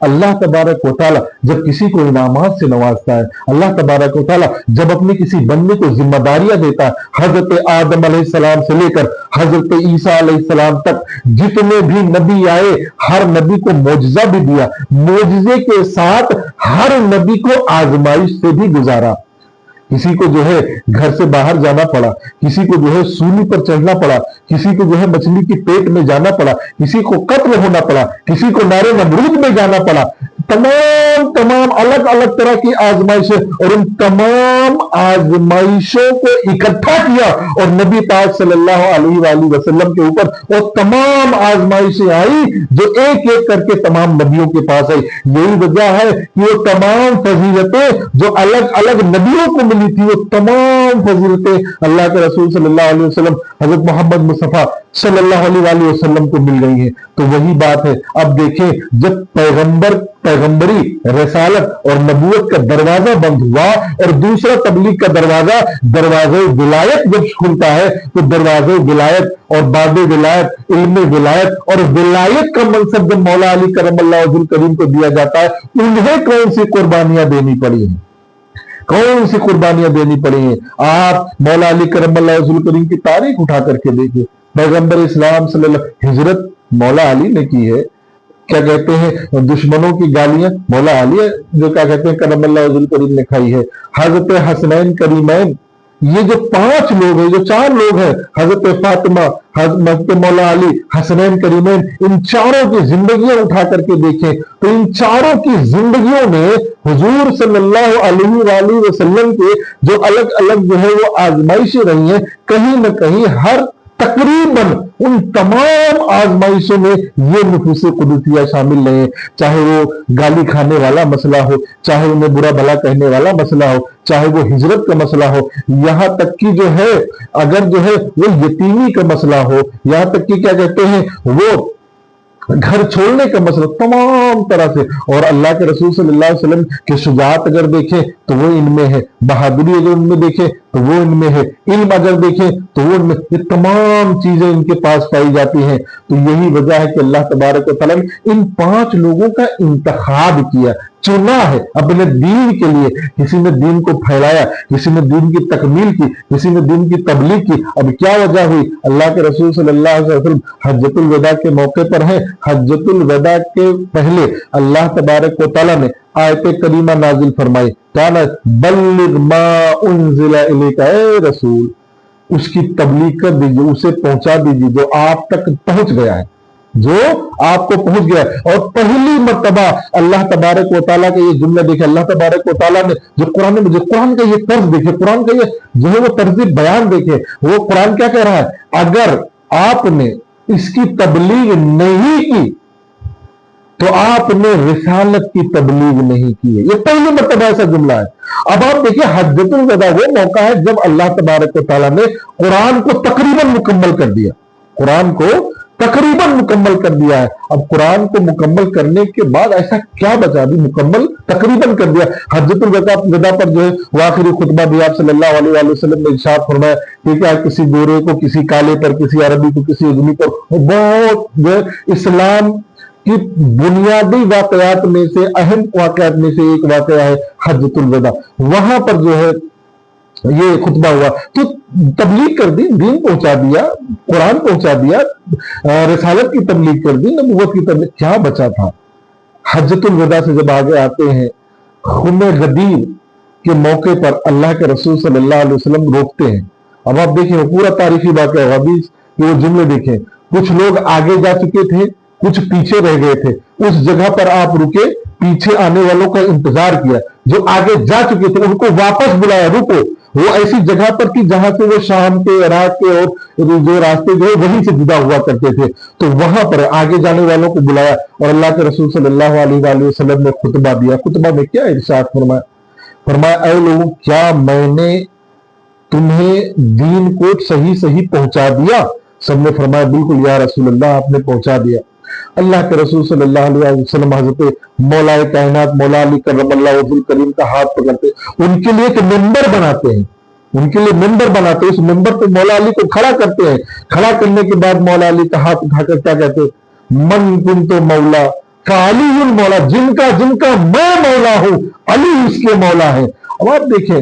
अल्लाह तबारक व तआला जब किसी को इनामात से नवाजता है, अल्लाह तबारक व तआला जब अपने किसी बंदे को जिम्मेदारियां देता है, हजरत आदम अलैहिस्सलाम से लेकर हजरत ईसा अलैहिस्सलाम तक जितने भी नबी आए, हर नबी को मोजज़ा भी दिया, मोजज़े के साथ हर नबी को आजमाइश से भी गुजारा। किसी को जो है घर से बाहर जाना पड़ा, किसी को जो है सूली पर चढ़ना पड़ा, किसी को जो है मछली की पेट में जाना पड़ा, किसी को कत्ल होना पड़ा, किसी को नारे नमरूद में जाना पड़ा। तमाम अलग अलग तरह की आजमाइशें, और उन तमाम आजमाइशों को इकट्ठा किया और नबी पाक सल्लल्लाहु अलैहि वसल्लम के ऊपर वो तमाम आजमाइशें आई जो एक एक करके तमाम नबियों के पास आई। यही वजह है कि वो तमाम फजीलतें जो अलग अलग नबियों को मिली थी, वो तमाम फजीलतें अल्लाह के रसूल सल्लल्लाहु अलैहि वसल्लम हजरत मोहम्मद मुस्तफा सल्लल्लाहु अलैहि वसल्लम को मिल गई है। तो वही बात है, अब देखें जब पैगंबरी रसालत और नबूवत का दरवाजा बंद हुआ और दूसरा तबलीग का दरवाजे विलायत जब खुलता है, तो दरवाजे विलायत और बाद विलायत, इल्म विलायत और विलायत का मनसब जब मौला अली करमल्लाहु वजहुल करीम को दिया जाता है, उन्हें कौन सी कुर्बानियां देनी पड़ी हैं, कौन सी कुर्बानियां देनी पड़ी हैं। आप मौला अली करमल्लाहु वजहुल करीम की तारीख उठा करके देखिए, पैगंबर इस्लाम सल्लल्लाहु हिजरत मौला अली ने की है। क्या कहते हैं, दुश्मनों की गालियां मौला अली जो क्या कहते हैं करमल्लाहु वजहुल करीम ने खाई है। हजरत हसनैन करीमैन, ये जो 5 लोग हैं, जो 4 लोग हैं, हजरत फातिमा, हजरत मौला अली, हसनैन करीमैन, इन चारों की जिंदगियां उठा करके देखें तो इन चारों की जिंदगियों में हुजूर सल्लल्लाहु अलैहि वसल्लम के जो अलग अलग जो है वो आजमाइशें रही हैं, कहीं न कहीं हर तकरीबन उन तमाम आजमाइशों में ये नुफूस कुदसिया शामिल रहे, चाहे वो गाली खाने वाला मसला हो, चाहे उन्हें बुरा भला कहने वाला मसला हो, चाहे वो हिजरत का मसला हो, यहां तक कि जो है अगर जो है वो यतीमी का मसला हो, यहां तक कि क्या कहते हैं वो घर छोड़ने का मसला, तमाम तरह से। और अल्लाह के रसूल सल्लल्लाहु अलैहि वसल्लम की शुजाअत अगर देखें तो वो इनमें है, बहादुरी अगर उनमें देखें तो वो इनमें है, इल्म अगर देखें तो वो इनमें, ये तमाम चीजें इनके पास पाई जाती हैं। तो यही वजह है कि अल्लाह तबारक व तआला ने इन 5 लोगों का इंतखाब किया, चुना है अपने दीन के लिए। किसी ने दीन को फैलाया, किसी ने दीन की तकमील की, किसी ने दीन की तबलीग की। अब क्या वजह हुई, अल्लाह के रसूल सल्लल्लाहु अलैहि वसल्लम हज्जतुल वदा के मौके पर हैं। हज्जतुल वदा के पहले अल्लाह तबारक व तआला ने आयत करीमा नाजिल फरमाई, काना बल्लिग मा उन्जिला इलैका, ए रसूल उसकी तबलीग कर दीजिए, उसे पहुंचा दीजिए जो आप तक पहुंच गया है, जो आपको पहुंच गया। और पहली मर्तबा अल्लाह तबारक व तआला का ये जुमला देखे, अल्लाह तबारक व तआला ने जो कुरान का ये तर्ज देखे, कुरान का ये जो है वो तर्ज बयान देखे, वो कुरान क्या कह रहा है, अगर आपने इसकी तबलीग नहीं की तो आपने रिसालत की तबलीग नहीं की है। ये पहली मर्तबा ऐसा जुमला है। अब आप देखिए हज्जतुल वदा वो मौका है जब अल्लाह तबारक व तआला ने कुरान को तकरीबन मुकम्मल कर दिया, कुरान को तकरीबन मुकम्मल कर दिया है। अब कुरान को मुकम्मल करने के बाद ऐसा क्या बचा, भी मुकम्मल तकरीबन कर दिया। हज्जतुल वदा पर जो है वो आखिरी खुतबा भी आप सल्लल्लाहु अलैहि वसल्लम ने इरशाद फरमाया कि क्या किसी गोरे को, किसी काले पर, किसी अरबी को, किसी अजमी पर, बहुत जो है इस्लाम कि बुनियादी वाकयात में से, अहम वाकयात में से एक वाकया है हज्जतुल वदा। वहां पर जो है ये खुतबा हुआ तो तबलीग कर दी, दीन पहुंचा दिया, कुरान पहुंचा दिया, रिसालत की तबलीग कर दी, नबूवत की तबलीग, क्या बचा था। हज्जतुल वदा से जब आगे आते हैं, खुमे गदीर के मौके पर अल्लाह के रसूल सल्लल्लाहु अलैहि वसल्लम रोकते हैं। अब आप देखिए पूरा तारीखी वाकया हुआ, वो जुमले देखें, कुछ लोग आगे जा चुके थे, कुछ पीछे रह गए थे, उस जगह पर आप रुके, पीछे आने वालों का इंतजार किया, जो आगे जा चुके थे उनको वापस बुलाया, रुको। वो ऐसी जगह पर कि जहां से वो शाम के, इराक के और जो रास्ते जो है वहीं से जुदा हुआ करते थे, तो वहां पर आगे जाने वालों को बुलाया और अल्लाह के रसूल सल्लल्लाहु अलैहि वसल्लम ने खुतबा दिया। खुतबा में क्या इरशाद फरमाया, ऐ लोगों क्या मैंने तुम्हें दीन को सही सही पहुंचा दिया। सबने फरमाया बिल्कुल या रसूल अल्लाह, आपने पहुंचा दिया। अल्लाह के रसूल सल्लल्लाहु अलैहि वसल्लम हजरत मौला कायनात मौला अली करमल्लाहु वजहुल करीम का हाथ पकड़ते, उनके लिए एक मेंबर बनाते हैं, उनके लिए मेंबर बनाते हैं, उस मेंबर पे मौला अली को खड़ा करते हैं। खड़ा करने के बाद मौला अली का हाथ उठाकर क्या कहते, मन कुंतो मौला काली मौला, जिनका जिनका मैं मौला हूं, अली उसके मौला है। अब आप देखें,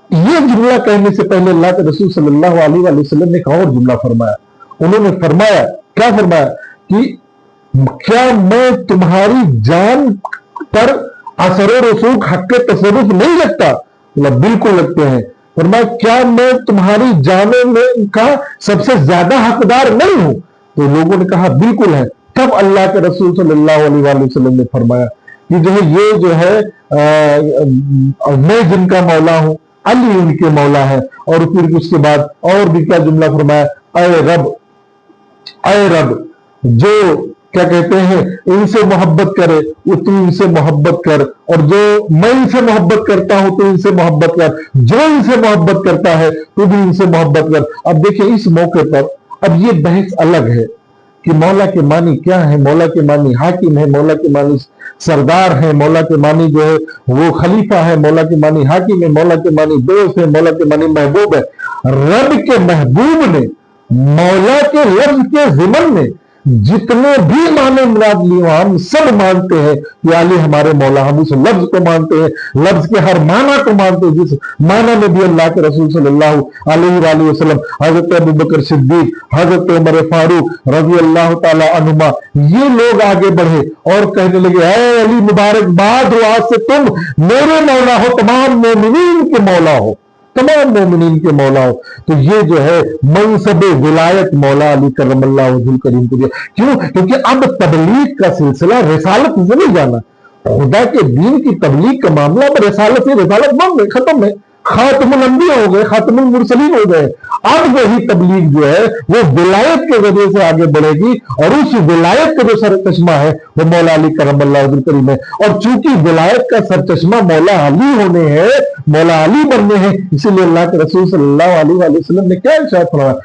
ये जुमला कहने से पहले अल्लाह के रसूल सल्लल्लाहु अलैहि वसल्लम ने एक और जुमला फरमाया। उन्होंने फरमाया, क्या फरमाया कि क्या मैं तुम्हारी जान पर असर रसूख हक के तसरुफ नहीं लगता? मतलब बिल्कुल लगते हैं। फरमाया, क्या मैं तुम्हारी जाने में का सबसे ज्यादा हकदार नहीं हूं? तो लोगों ने कहा बिल्कुल है। तब अल्लाह के रसूल सल्लल्लाहु अलैहि वसल्लम ने फरमाया कि जो है ये जो है मैं जिनका मौला हूं, अली उनके मौला है। और फिर उसके बाद और भी क्या जुमला फरमाया, अय रब, जो क्या कहते हैं इनसे मोहब्बत करे वो तू इनसे मोहब्बत कर, और जो मैं इनसे मोहब्बत करता हूं तो इनसे मोहब्बत कर, जो इनसे मोहब्बत करता है तू भी इनसे मोहब्बत कर। अब देखिए इस मौके पर अब ये बहस अलग है कि मौला के मानी क्या है। मौला के मानी हाकिम है, मौला के मानी सरदार है, मौला के मानी जो है वो खलीफा है, मौला के मानी हाकिम है, मौला के मानी दोस्त है, मौला के मानी महबूब है। रब के महबूब ने मौला के लफ्ज के ज़िमन में जितने भी माने मुराद लिए हम सब मानते हैं कि अली हमारे मौला। हम उस लफ्ज को मानते हैं, लफ्ज के हर माना को मानते हैं, जिस माना में भी अल्लाह के रसूल सल्लल्लाहु अलैहि वसल्लम, हजरत अबू बकर सिद्दीक, हजरत उमर फारूक रज़ी अल्लाह ताला अन्हुमा, ये लोग आगे बढ़े और कहने लगे, ऐ अली मुबारकबाद हो, आज से तुम मेरे मौला हो, तमाम मोमिनीन के मौला हो, तमाम मोमिनीन के मौला हो। तो ये जो है मनसब विलायत मौला अली करमल्लाहु वजहुल करीम को दिया। क्यों? क्योंकि अब तबलीग का सिलसिला रिसालत से नहीं जाना। खुदा के दीन की तबलीग का मामला अब रिसालत से, रिसालत बन गई, खत्म है, खातमुल अंबिया हो गए, खातमुल मुरसलीन हो गए। अब वही तबलीग जो है वो विलायत के जरिए से आगे बढ़ेगी, और उस विलायत का जो सरचश्मा है वो मौला अली करमल्लाहु वजहुल करीम है। और चूंकि विलायत का सरचश्मा मौला अली होने हैं, मौला अली बनने हैं, इसीलिए अल्लाह के रसूल सल्लल्लाहु अलैहि वसल्लम ने क्या इरशाद फरमाया,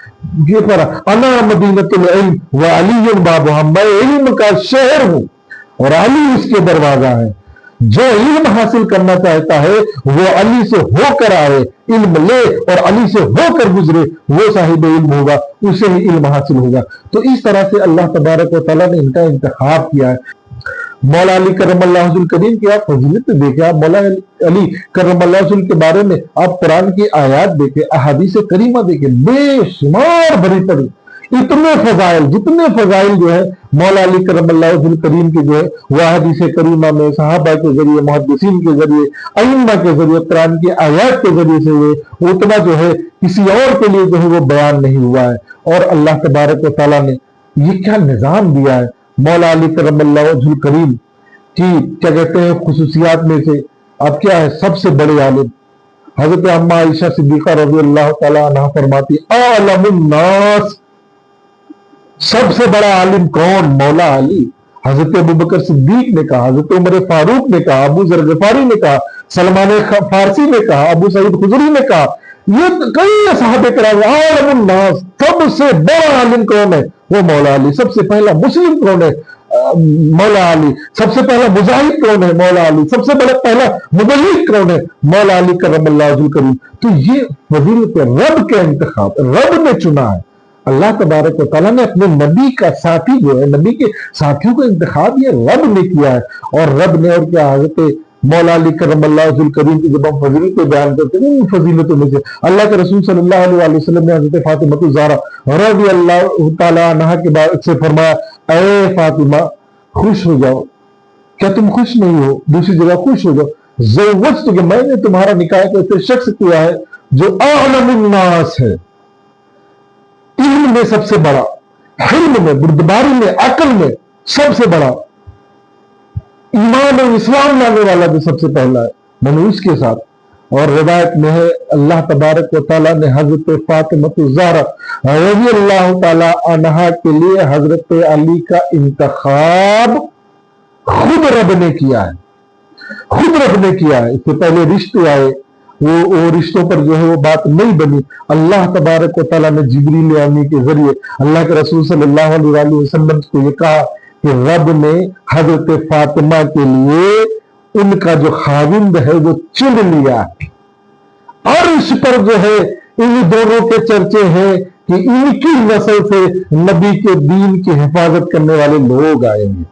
ये पढ़ा, अना मदीनतुल इल्म व अली बाबुहा, मैं इल्म का शहर हूं और अली उसके दरवाजा है। जो इल्म हासिल करना चाहता है वो अली से होकर आए, इल्म ले और अली से होकर गुजरे, वो साहिब इल्म होगा, उसे ही इल्म हासिल होगा। तो इस तरह से अल्लाह तबारक व तआला ने इनका इंतखाब किया है। मौला अली करमल्लाहु वजहुल करीम की आप फजीलत देखें, आप मौला अली करमल्लाहु वजहुल के बारे में आप कुरान की आयात देखें, अहादीस करीमा देखें, बेशुमार भरी पड़ी, इतने फजाइल, जितने फजाइल जो है मौला अली करमल्लाहु वजहुल करीम के जो है वह हदीस करीमा में सहाबा के जरिए, मुहद्दिसीन के जरिए, अइम्मा के जरिए, कुरान की आयात के जरिए से हुए, उतना जो है किसी और के लिए जो है वो बयान नहीं हुआ है। और अल्लाह तबारक व तआला ने ये क्या निजाम दिया है मौला अली करमल्लाहु वजहुल करीम की, क्या कहते हैं खुसूसियात में से अब क्या है, सबसे बड़े आलिम हजरत अम्मा आयशा सिद्दीका रज़ी अल्लाह तआला अन्हा फरमाती, आलमुन नास, सबसे बड़ा आलिम कौन? मौला अली। हजरत अबू बकर सिद्दीक ने कहा, हजरत उमर फारूक ने कहा, अबू जर गफारी ने कहा, सलमान फारसी ने कहा, अबू सईद खुदरी ने कहा, ये कई सहाबे कराम, आलमुन नास, सबसे बड़ा आलिम कौन है? वो मौला अली। सबसे पहला मुस्लिम कौन है? मौला अली। सबसे पहला मुजाहिद कौन है? मौला अली। सबसे बड़ा पहला मुबल्लिग कौन है? मौला अली करमल्लाहु वजहुल करीम। तो ये फजीलत रब का इंतखाब, रब ने चुना है। अल्लाह तबारक व तआला ने अपने नबी का साथी जो है, नबी के साथियों का इंतखाब ये रब ने किया है। और रब ने, और क्या, हजरत मौला अली करमल्लाहु वजहुल करीम की जब हम फजीलतें बयान करते हैं, उन फजीलतों में से अल्लाह के रसूल सल्लल्लाहु अलैहि वसल्लम ने हजरत फातिमा ज़हरा रज़ी अल्लाह तआला अन्हा के बाद से फरमाया, ऐ फातिमा खुश हो जाओ, क्या तुम खुश नहीं हो? दूसरी जगह खुश हो जाओ, ज़व्वजतुक, मैंने तुम्हारा निकाह एक ऐसे शख्स किया है जो आलमुन नास है, इल्म में सबसे बड़ा, हिल्म में, बुर्दबारी में, अकल में सबसे बड़ा, ईमान और इस्लाम लाने वाला भी सबसे पहला है, मैंने उसके साथ। और रिवायत में है अल्लाह तबारक व तआला ने हजरत फातिमा ज़हरा रज़ी अल्लाह तआला अन्हा के लिए हजरत अली का इंतखाब खुद रब ने किया है, खुद रब ने किया है। इससे पहले रिश्ते आए, वो रिश्तों पर जो है वो बात नहीं बनी। अल्लाह तबारक व तआला ने जिब्रील अमीन के जरिए अल्लाह के रसूल सल्लल्लाहु अलैहि वसल्लम को ये कहा कि रब ने हजरत फातिमा के लिए उनका जो खाविंद है वो चुन लिया। और इस पर जो है इन दोनों के चर्चे हैं कि इनकी नस्ल से नबी के दीन की हिफाजत करने वाले लोग आएंगे।